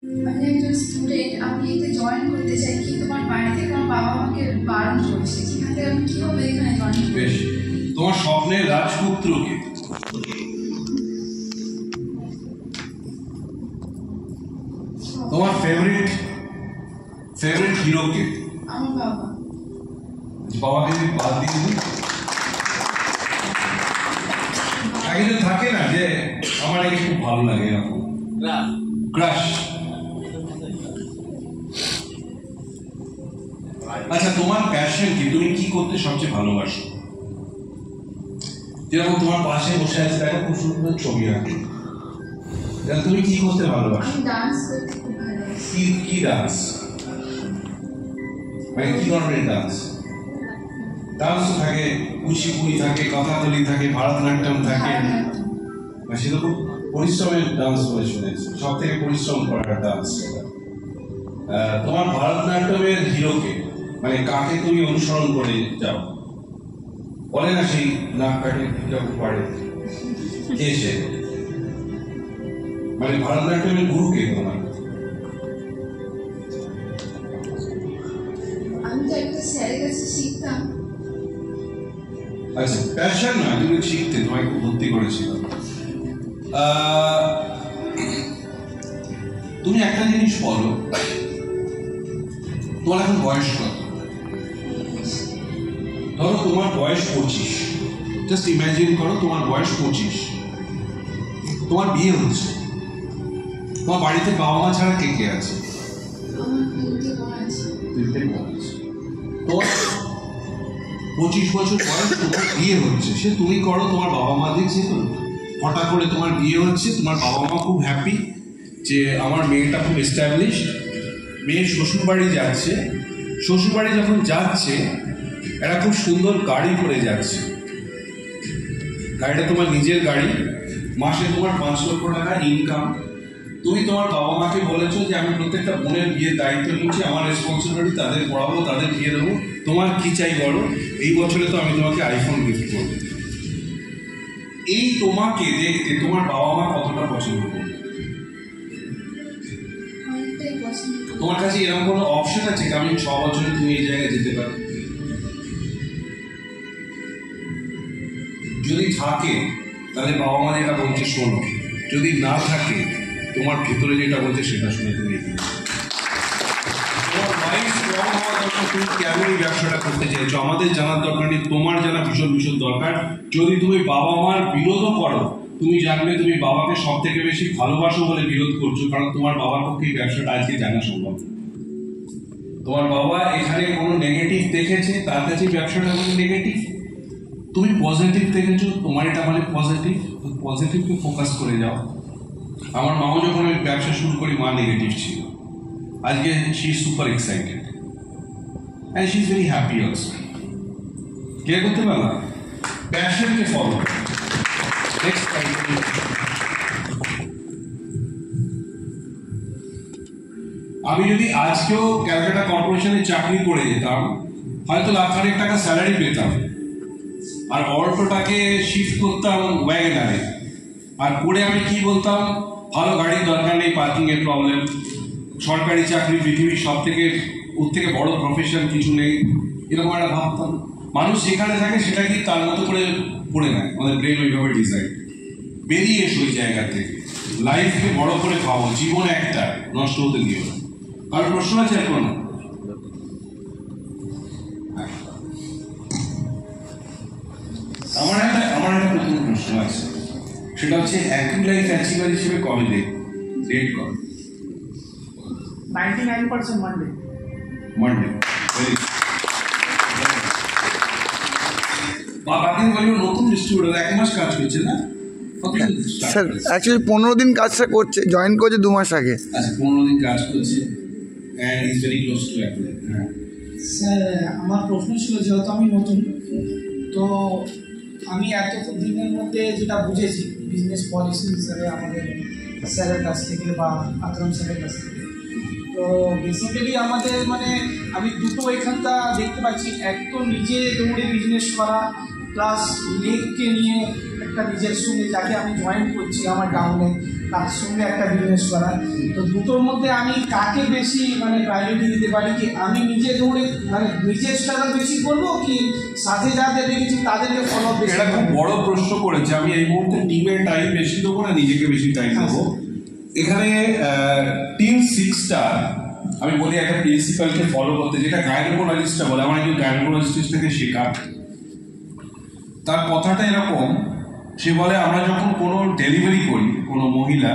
আমি একজন স্টুডেন্ট, আমি এতে জয়েন করতে চাই, কিন্তু আমার বাড়ি থেকে আমার বাবা আমাকে বারণ করেছে। সেখান থেকে আমি কিভাবে এখানে জয়েন করব? বেশ, তোমার স্বপ্নের রাজপুত্র কে? তোমার ফেভারিট হিরো কে? আমার বাবা। বাবাকে যদি বাদ দিয়ে দিই, একজন থাকে না যে আমার একে খুব ভালো লাগে, এরকম ক্রাশ। আচ্ছা, তোমার প্যাশন কি? তুমি কি করতে সবচেয়ে ভালোবাসো? যেরকম তোমার পাশে বসে আছে, দেখো খুব সুন্দর ছবি আঁকে। তুমি কি করতে ভালোবাসো? আমি ডান্স করতে খুব ভালোবাসি। কি ডান্স? মানে কি ধরনের ডান্স? ডান্স থাকে, কুচিপুড়ি থাকে, কথাকলি থাকে, ভারতনাট্যম থাকে। সেটা খুব পরিশ্রমের ডান্স বলে শুনেছি, সব থেকে পরিশ্রম করার ডান্স। তোমার ভারতনাট্যমের হিরোকে, মানে কাকে তুমি অনুসরণ করে যাও? বলে না সেই নাক কাটে যখন পারে, কে সে? মানে ভারতনাট্যমের গুরুকে তোমার? আমি তো একটা স্যারের কাছে শিখতাম। আচ্ছা, প্যাশন না, তুমি শিখতে, তোমাকে ভর্তি করেছিল। তুমি একটা জিনিস বলো, তোমার এখন বয়স কত? ধরো তোমার বয়স 25, জাস্ট ইমাজিন করো তোমার বয়স 25, তোমার বিয়ে হচ্ছে, তোমার বাড়িতে বাবা মা ছাড়া কে কে আছে? আমার 3টে বোন আছে। 3টে বোন আছে। তোমার 25 বছর বয়স, তোমার বিয়ে হচ্ছে, সে তুমি করো, তোমার বাবা মা দেখছে। হঠাৎ করে তোমার বিয়ে হচ্ছে, তোমার বাবা মা খুব হ্যাপি যে আমার মেয়েটা খুব এস্টাবলিশড। মেয়ে শ্বশুর বাড়ি যাচ্ছে, শ্বশুর বাড়ি যখন যাচ্ছে একটা খুব সুন্দর গাড়ি করে যাচ্ছে। গাড়িটা তোমার নিজের গাড়ি, মাসে তোমার 5 লক্ষ টাকা ইনকাম। তুমি তোমার বাবা মাকে বলেছো যে আমি প্রত্যেকটা বোনের বিয়ের দায়িত্ব নিচ্ছি, আমার রেসপন্সিবিলিটি, তাদের পড়াবো, তাদের বিয়ে দেবো। তোমার কি চাই বলো? এই বছরে তো আমি তোমাকে আইফোন গিফট করবো। এই তোমাকে দেখতে তোমার বাবা মা কতটা পছন্দ করবে? অনেকটাই পছন্দ করি। তোমার কাছে এরকম কোনো অপশন আছে যে আমি 6 বছরে তুমি এই জায়গায় যেতে পারো? যদি থাকে তাহলে বাবা মা যেটা বলছে শোনো, যদি না থাকে তোমার ভেতরে যেটা বলছে সেটা শুনে তুমি এগিয়ে যাও। তোমার মাইন্ড স্ট্রং হওয়া দরকার, তুমি কেন এই ব্যবসাটা করতে চাইছো আমাদের জানার দরকার নেই, তোমার জানা ভীষণ ভীষণ দরকার। যদি তুমি বাবা মার বিরোধও করো, তুমি জানবে তুমি বাবাকে সব থেকে বেশি ভালোবাসো বলে বিরোধ করছো, কারণ তোমার বাবার পক্ষে এই ব্যবসাটা আজকে জানা সম্ভব। তোমার বাবা এখানে কোনো নেগেটিভ দেখেছে, তার কাছে ব্যবসাটা কোনো নেগেটিভ। তুমি পজিটিভ দেখেছো, তোমার এটা মানে পজিটিভ, তো পজিটিভকে ফোকাস করে যাও। আমার মাও যখন আমি ব্যবসা শুরু করি, মা নেগেটিভ ছিল, আজকে she is super excited and she is very happy also. Clear করতে পারলাম? প্যাশনকে ফলো করো। নেক্সট, আমি যদি আজকেও ক্যালকাটা কর্পোরেশনে চাকরি করে যেতাম, হয়তো লাখ-খানেক টাকা স্যালারি পেতাম, আর অল্পটাকে শিফট করতাম ওয়াগনারে। আর করে আমি কি বলতাম? ভালো গাড়ির দরকার নেই, পার্কিং এর প্রবলেম, সরকারি চাকরি পৃথিবীর সব থেকে ওর থেকে বড় প্রফেশন কিছু নেই, এরকম একটা ভাবতাম। মানুষ যেখানে থাকে সেটা কি তার মতো করে পড়ে নেয়, আমাদের ব্রেন ওইভাবে ডিজাইন। বেরিয়ে এসো ওই জায়গা থেকে, লাইফকে বড় করে পাবো, জীবন একটা, নষ্ট হতে দিও না। কারোর প্রশ্ন আছে এখন? আমার একটা প্রথম প্রশ্ন আছে, সেটা হচ্ছে অ্যাক্টিভ লাইফ অ্যাচিভার হিসেবে কবে ডেট কবে? 99% মানডে। বাকি বলি নতুন ডিস্ট্রিবিউটর 1 মাস কাজ করছে না স্যার? অ্যাকচুয়ালি 15 দিন কাজটা করছে, জয়েন করেছে 2 মাস আগে। আচ্ছা, 15 দিন কাজ করছে and is very close to Apple. Sir, আমার প্রশ্ন ছিল, যেহেতু আমি নতুন, তো আমি এত দিনের মধ্যে যেটা বুঝেছি বিজনেস পলিসি হিসাবে আমাদের স্যারের কাছ থেকে বা আকরাম স্যারের কাছ থেকে, তো বেসিক্যালি আমাদের মানে আমি দুটো এখানটা দেখতে পাচ্ছি। এক তো নিজে দৌড়ে বিজনেস করা, প্লাস লেককে নিয়ে একটা নিজের সঙ্গে যাকে আমি জয়েন করছি আমার ডাউনে তার সঙ্গে একটা বিজনেস করা। তো দুটোর মধ্যে আমি কাকে বেশি মানে প্রায়োরিটি দিতে পারি, কি আমি নিজে দৌড়ে মানে নিজের স্ট্রাগল বেশি করবো, কি সাথে যাদের দেখেছি তাদেরকে ফলো বেশি? এটা খুব বড় প্রশ্ন করেছে। আমি এই মুহূর্তে টিমের টাইম বেশি দেবো না নিজেকে বেশি টাইম দেবো? এখানে টিম 6 স্টার আমি বলি একটা প্রিন্সিপালকে ফলো করতে, যেটা গাইনোকোলজিস্টটা বলে, আমার একজন গাইনোকোলজিস্ট থেকে শেখা। তার কথাটা এরকম, সে বলে আমরা যখন কোনো ডেলিভারি করি কোনো মহিলা,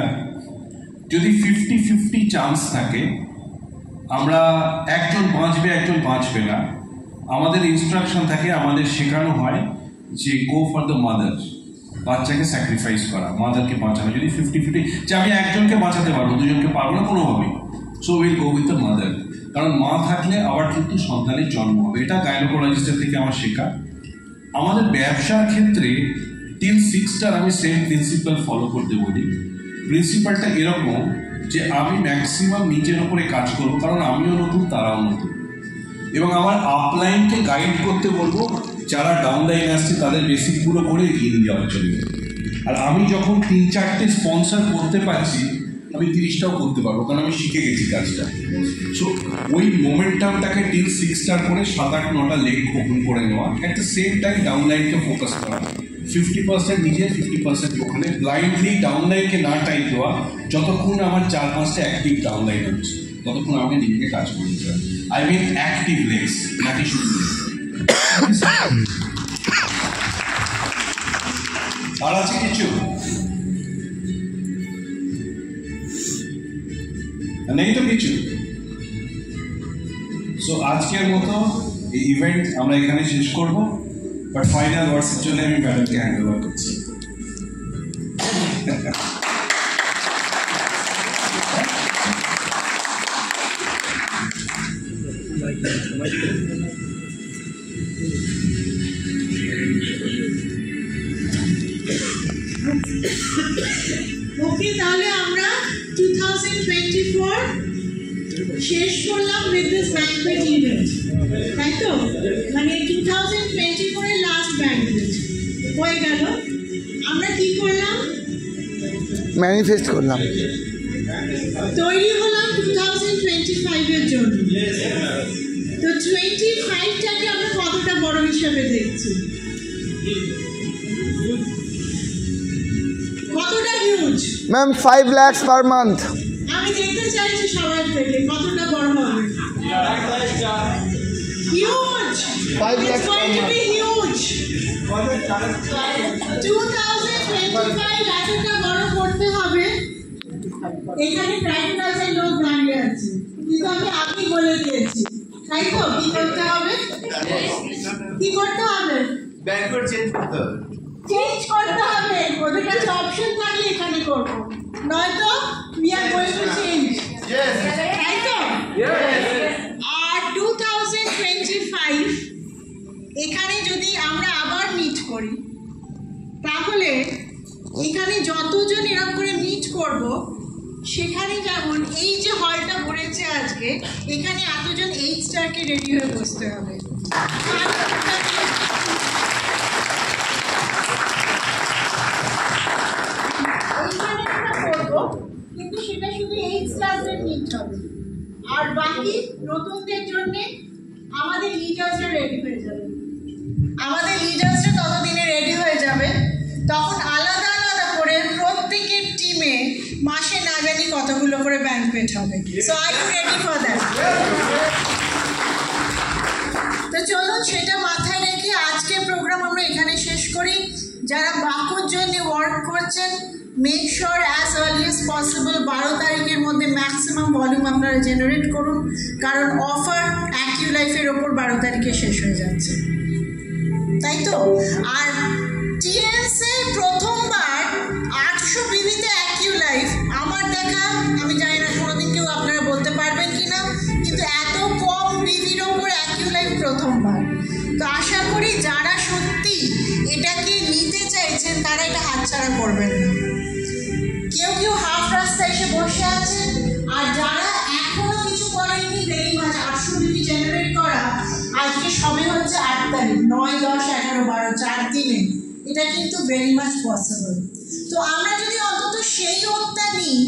যদি 50-50 চান্স থাকে আমরা একজন বাঁচবে একজন বাঁচবে না, আমাদের ইনস্ট্রাকশন থাকে, আমাদের শেখানো হয় যে গো ফর দ্য মাদার, বাচ্চাকে স্যাক্রিফাইস করা, মাদারকে বাঁচানো। যদি 50-50 যে আমি একজনকে বাঁচাতে পারবো, দুজনকে পারবো না কোনোভাবেই, so will go with the mother, কারণ মা থাকলে আবার কিন্তু সন্তানের জন্ম হবে। এটা গাইনোকোলজিস্টের থেকে আমার শেখা। আমাদের ব্যবসার ক্ষেত্রে টিম 6 স্টার আমি সেম প্রিন্সিপাল ফলো করতে বলি। প্রিন্সিপালটা এরকম যে আমি ম্যাক্সিমাম নিজের ওপরে কাজ করবো, কারণ আমিও নতুন তারাও নতুন, এবং আমার আপলাইনকে গাইড করতে বলবো, যারা ডাউন লাইন আসছে তাদের বেসিকগুলো করে এগিয়ে নিয়ে যাওয়ার জন্য। আর আমি যখন 3-4টে স্পন্সর করতে পারছি, আমি 30টাও করতে পারবো, কারণ আমি শিখে গেছি কাজটা। সো ওই মোমেন্টামটাকে টিম 6 স্টার করে 7-8-9টা লেগ ওপেন করে নেওয়া, at the same time down লাইনকে ফোকাস করা, 50% নিজে 50% ওখানে, ব্লাইন্ডলি ডাউন লাইনকে না টাইম দেওয়া। যতক্ষণ আমার 4-5টা অ্যাক্টিভ ডাউন লাইন হচ্ছে ততক্ষণ আমাকে নিজেকে কাজ করতে চাই। আই মিন অ্যাক্টিভ লেগস, নাকি শুধু আর আছে কিছু নেই তো কিছু? সো আজকের মতো এই ইভেন্ট আমরা এখানে শেষ করব, বাট ফাইনাল ওয়ার্ডসের জন্য আমি ম্যাডামকে হ্যান্ড ওভার করছি। ওকে, তাহলে আমরা 2024 শেষ করলাম উইথ দিস ব্যাংকুয়েট ইভেন্ট, তাই তো? মানে 2024 এর লাস্ট ব্যাংকুয়েট হয়ে গেল। আমরা কি করলাম? ম্যানিফেস্ট করলাম, তৈরি হলাম 2025 এর জন্য। তো 25টাকে আমরা কতটা বড় হিসাবে দেখছি? কতটা huge? Ma'am 5 lakhs per month। আমি দেখতে চাইছি সবার থেকে কতটা বড় হবে। Huge, 5 lakhs it's going to be huge। 2025 এতটা বড় করতে হবে। এখানে প্র্যাকটিক্যাল লোক দাঁড়িয়ে আছে, কিন্তু আমি আগেই বলে দিয়েছি, তাই তো? কি করতে হবে? কি করতে হবে? ব্যাকওয়ার্ড চেঞ্জ করতে হবে, চেঞ্জ করতে হবে। ওদের কাছে অপশন থাকলে এখানে করবো, নয়তো we are going to change, তাই তো? আর 2025 এখানে যদি আমরা আবার মিট করি, তাহলে এখানে যতজন এরকম করে মিট করব, সেখানে যেমন এই যে হলটা ভরেছে আজকে, এখানে এতজন 8 স্টারকে রেডি হয়ে বসতে হবে। এইখানে আমরা করবো, কিন্তু সেটা শুধু 8 স্টারদের মিট হবে, আর বাকি নতুনদের জন্য আমাদের লিডার্সরা রেডি হয়ে যাবে। আমাদের লিডার্সরা ততদিনে রেডি হয়ে যাবে, তখন আলাদা আলাদা করে প্রত্যেকের টিমে মাসে না জানি কতগুলো করে ব্যাংকুয়েট হবে। So are you ready for that? তো চলুন সেটা মাথায় রেখে আজকের প্রোগ্রাম আমরা এখানে শেষ করি। যারা বাকুর জন্য ওয়ার্ক করছেন, make sure as early as possible 12 তারিখের মধ্যে ম্যাক্সিমাম ভলিউম আপনারা জেনারেট করুন, কারণ অফার অ্যাকিউলাইফের ওপর 12 তারিখে শেষ হয়ে যাচ্ছে, তাই তো? আর টিএনসে প্রথমবার 800 বিবিতে অ্যাকিউলাইফ আমার দেখা, আমি জানি না কোনোদিন কেউ আপনারা বলতে পারবেন কিনা, কিন্তু এত কম বিবির ওপর অ্যাকিউলাইফ প্রথমবার। তো আশা করি যারা সত্যি এটাকে নিতে চাইছেন তারা এটা হাতছাড়া করবেন না। কেউ কেউ হাফ রাস্তায় এসে বসে আছেন, আর যারা এখনো কিছু করেননি, ভেরি মাছ 800 বিবি জেনারেট করা, আজকে সবে হচ্ছে 8 তারিখ, 9, 10, 11, 12 4 দিনে, এটা কিন্তু ভেরি মাচ পসিবল। তো আমরা যদি অন্তত সেই উদ্যোগটা নিই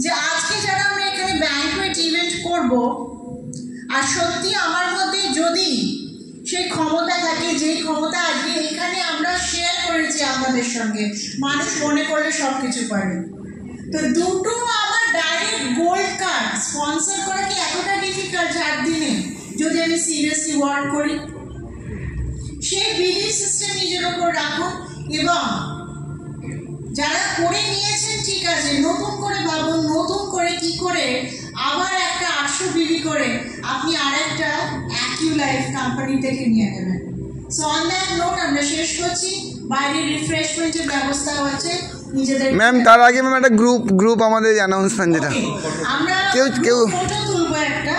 যে আজকে যারা আমরা এখানে ব্যাংকুয়েট ইভেন্ট করব, আর সত্যি আমার মধ্যে যদি সেই ক্ষমতা থাকে, যেই ক্ষমতা আজকে এখানে আমরা শেয়ার করেছি আপনাদের সঙ্গে, মানুষ মনে করলে সব কিছু পারে। তো দুটো আমার ডাইরেক্ট গোল্ড কার্ড স্পন্সর করা কি এতটা ডিফিকাল্ট 4 দিনে, যদি আমি সিরিয়াসলি ওয়ার্ক করি? সেই বিলিভ সিস্টেম নিজের ওপর রাখুন, এবং যারা করে নিয়েছেন ঠিক আছে, নতুন করে ভাবুন, নতুন করে কি করে আবার একটা 800 বিলি করে আপনি আরেকটা অ্যাকিউলাইফ কোম্পানি থেকে নিয়ে নেবেন। সো অন দ্যাট নোট আমরা শেষ করছি। বাইরে রিফ্রেশমেন্টের ব্যবস্থাও আছে নিজেদের। ম্যাম তার আগে ম্যাম একটা গ্রুপ আমাদের অ্যানাউন্সমেন্ট যেটা আমরা কেউ ফটো তুলবো একটা।